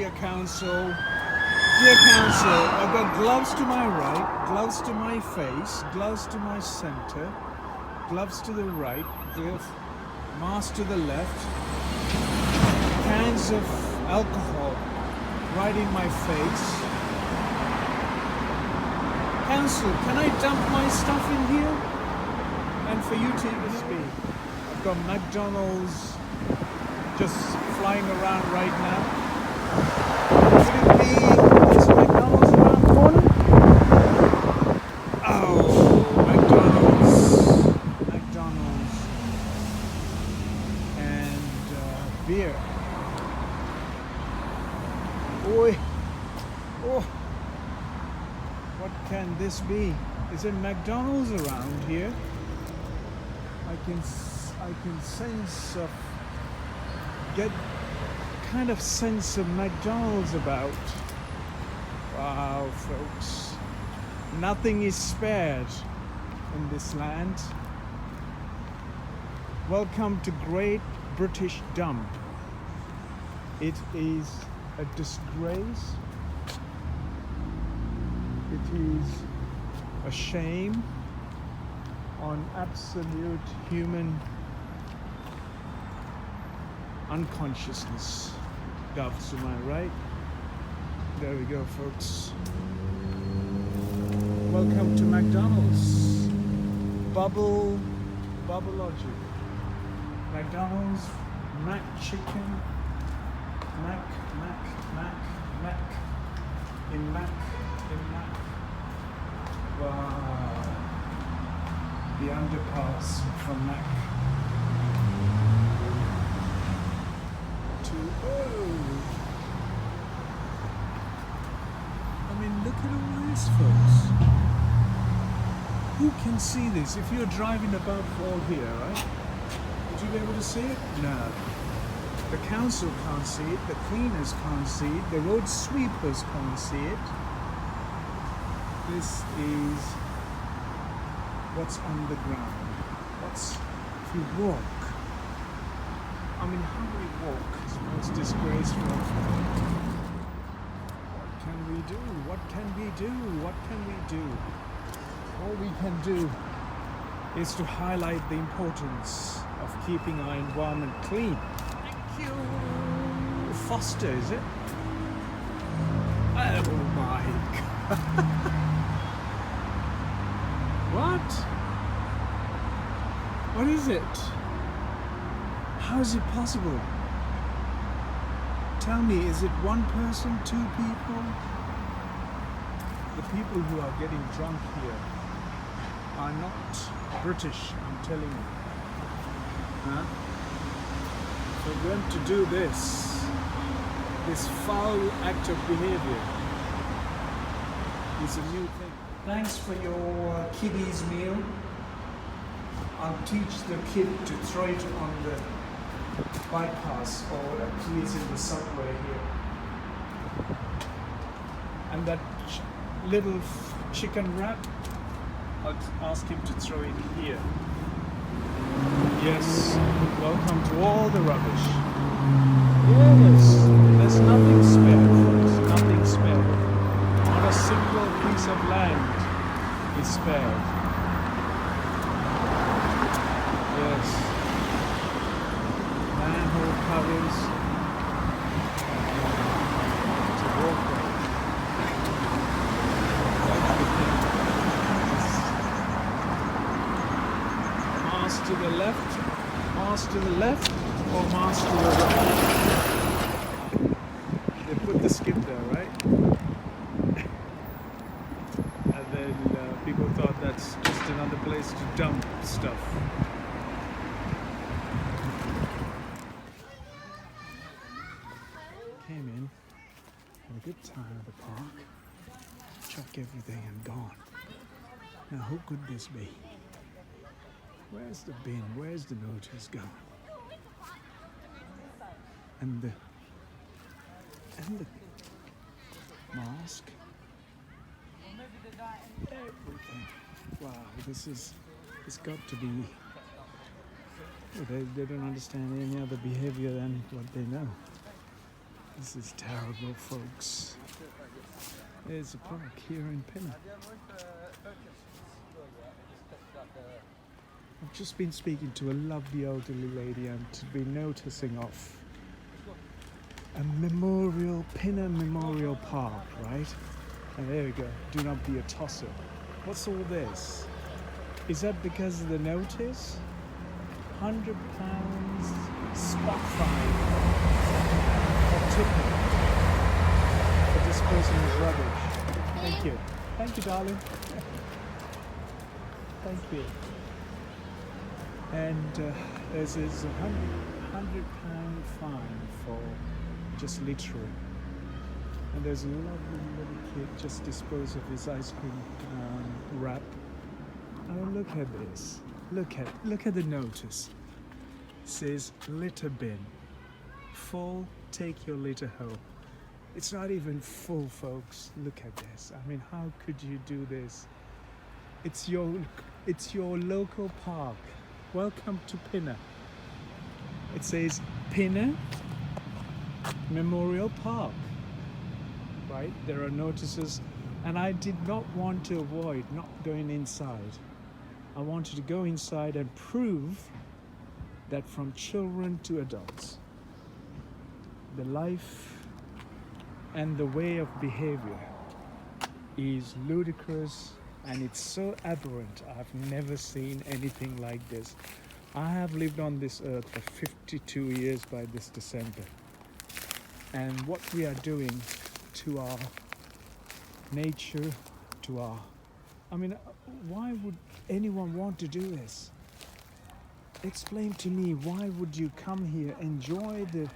Dear council, dear council, I've got gloves to my right, gloves to my face, gloves to my center, gloves to the right, mask to the left, cans of alcohol right in my face. Council, can I dump my stuff in here? And for you to speak. I've got McDonald's just flying around right now. Could it be there's a McDonald's around the corner? Oh, McDonald's, and beer. Oi, oh, what can this be? Is it McDonald's around here? I can sense get kind of sense of McDonald's about. Wow, folks, nothing is spared in this land. Welcome to Great British Dump. It is a disgrace. It is a shame on absolute human unconsciousness. Doves to my right. There we go, folks. Welcome to McDonald's. Bubbleology. McDonald's, Mac chicken, Mac. Wow. The underpass from Mac to I mean, look at all this, folks. Who can see this? If you're driving above all here, right? Would you be able to see it? No. The council can't see it, the cleaners can't see it, the road sweepers can't see it. This is what's on the ground. If you walk, I mean, how we walk is most disgraceful. What can we do? What can we do? What can we do? All we can do is to highlight the importance of keeping our environment clean. Thank you. Foster, is it? Oh my God. What? What is it? How is it possible? Tell me, is it one person, two people? The people who are getting drunk here are not British, I'm telling you. Huh? For them to do this foul act of behavior is a new thing. Thanks for your kiddies meal. I'll teach the kid to throw it on the bypass or at least in the subway here. And that little chicken wrap, I'll ask him to throw it here. Yes, welcome to all the rubbish. Yes, there's nothing spared, folks, nothing spared. Not a single piece of land is spared. Yes. Manhole covers. It's a walkway. Mask to the left, or mask to the right. They put the skip there, right? And then people thought that's just another place to dump stuff. Came in, had a good time at the park, chuck everything and gone. Now who could this be? Where's the bin? Where's the notice gone? And the mask. Everything. Wow, it's got to be. They don't understand any other behavior than what they know. This is terrible, folks. There's a park here in Pinner. I've just been speaking to a lovely elderly lady and to be noticing of a memorial, Pinner Memorial Park, right? And there we go, do not be a tosser. What's all this? Is that because of the notice? £100 spot fine or ticket for disposing of rubbish. Thank you. Thank you, darling. Thank you. And there's a £100 fine for just littering. And there's a lovely little kid just disposed of his ice cream wrap. Oh, look at this. Look at the notice. It says litter bin. Full, take your litter home. It's not even full, folks. Look at this. I mean, how could you do this? It's your local park. Welcome to Pinner. It says Pinner Memorial Park. Right? There are notices, and I did not want to avoid not going inside. I wanted to go inside and prove that from children to adults, the life and the way of behavior is ludicrous, and it's so aberrant. I've never seen anything like this. I have lived on this earth for 52 years by this December, and what we are doing to our nature, to our... I mean, why would anyone want to do this? Explain to me, why would you come here, enjoy the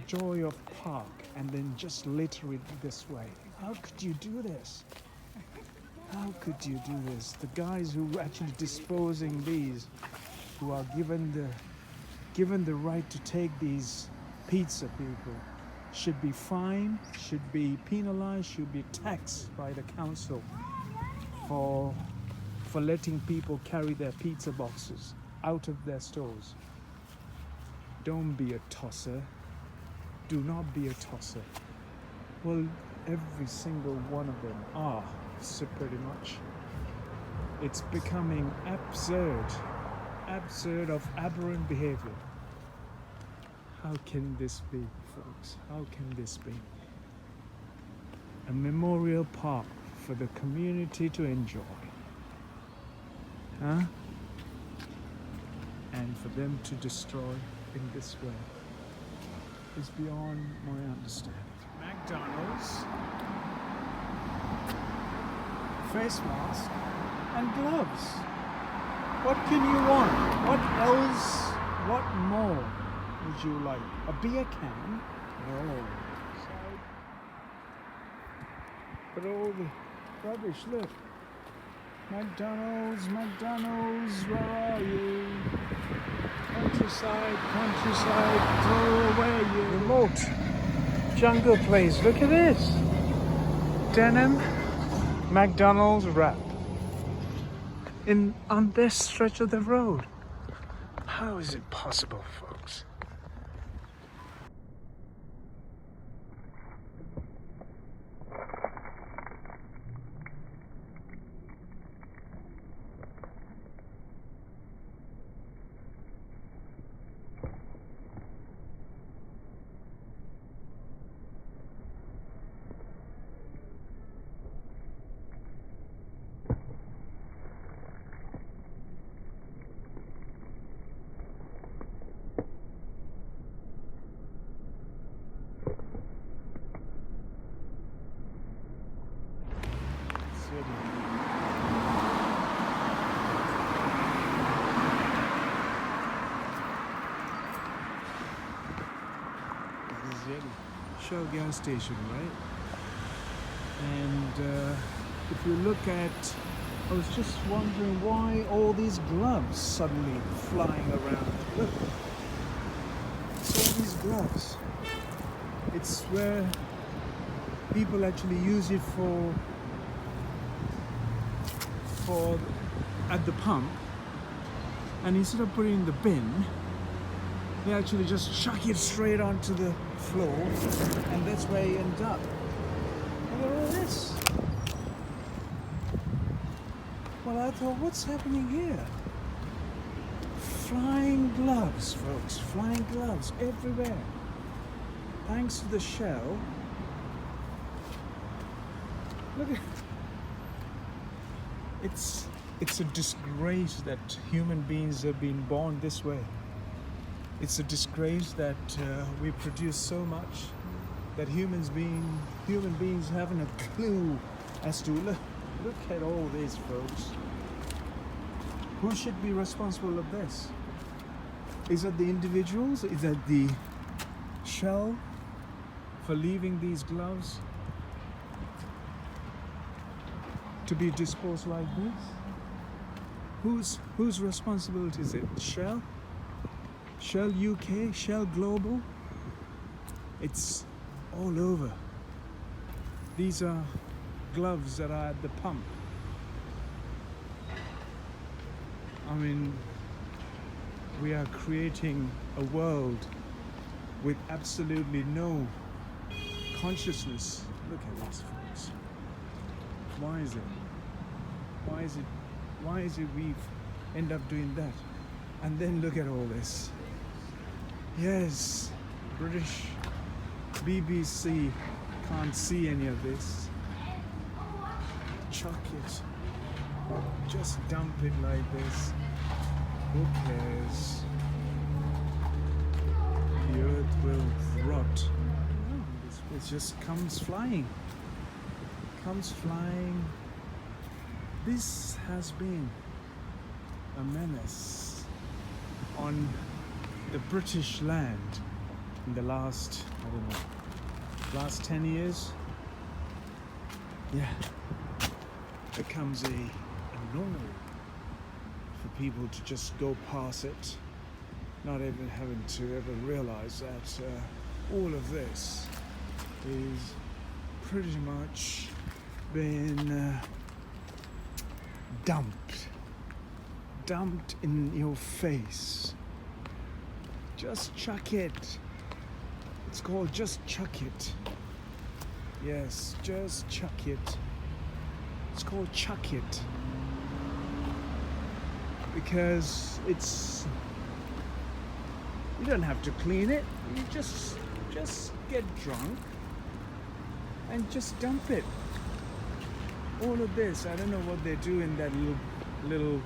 joy of park, and then just litter it this way? How could you do this? How could you do this? The guys who are actually disposing these, who are given the right to take these pizza people, should be fined, should be penalized, should be taxed by the council for letting people carry their pizza boxes out of their stores. Don't be a tosser. Do not be a tosser. Well, every single one of them are, so pretty much. It's becoming absurd of aberrant behavior. How can this be, folks? How can this be? A memorial park for the community to enjoy. Huh? And for them to destroy in this way is beyond my understanding. McDonald's, face mask and gloves. What can you want? What else? What more would you like? A beer can? No. But all the rubbish, look. McDonald's, where are you? Countryside, throw away you. Remote jungle place, look at this. Denim McDonald's wrap on this stretch of the road. How is it possible, folks? Shell gas station, right? And if you look at, I was just wondering why all these gloves suddenly flying around. Look, it's all these gloves. It's where people actually use it for at the pump, and instead of putting it in the bin, they actually just chuck it straight onto the floor, and that's where you end up. Look at all this. Well, I thought, what's happening here? Flying gloves, folks. Flying gloves everywhere. Thanks to the shell. Look at it's a disgrace that human beings have been born this way. It's a disgrace that we produce so much that human beings haven't a clue as to look at all this, folks. Who should be responsible of this? Is it the individuals? Is it the shell for leaving these gloves to be disposed like this? Whose responsibility is it? Shell? Shell UK? Shell Global? It's all over. These are gloves that are at the pump. I mean, we are creating a world with absolutely no consciousness. Look at this, folks. Why is it? Why is it we end up doing that? And then look at all this. Yes, British BBC can't see any of this. Chuck it. Just dump it like this. Who cares? The earth will rot. It just comes flying. Comes flying. This has been a menace on the British land in the last, last 10 years. Yeah, becomes a norm for people to just go past it, not even having to ever realize that all of this is pretty much been dumped in your face. Just chuck it. It's called just chuck it. Yes, just chuck it. It's called chuck it. Because you don't have to clean it. You just get drunk and just dump it. All of this, I don't know what they do in that little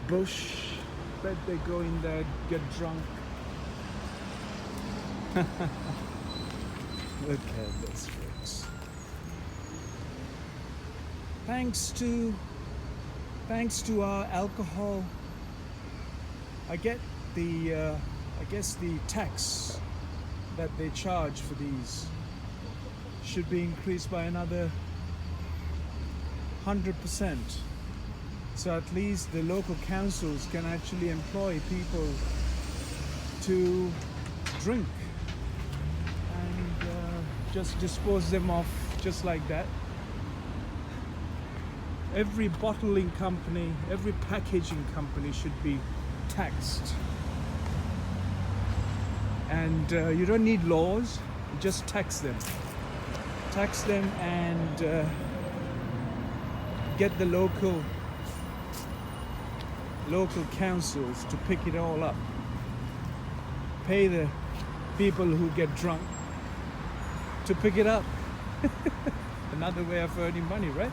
bush, but they go in there, get drunk. Look at this, folks. Thanks to our alcohol, I guess the tax that they charge for these should be increased by another 100%. So at least the local councils can actually employ people to drink and just dispose them off just like that. Every bottling company, every packaging company should be taxed. And you don't need laws, just tax them. Tax them and get the local councils to pick it all up. Pay the people who get drunk to pick it up. Another way of earning money, right?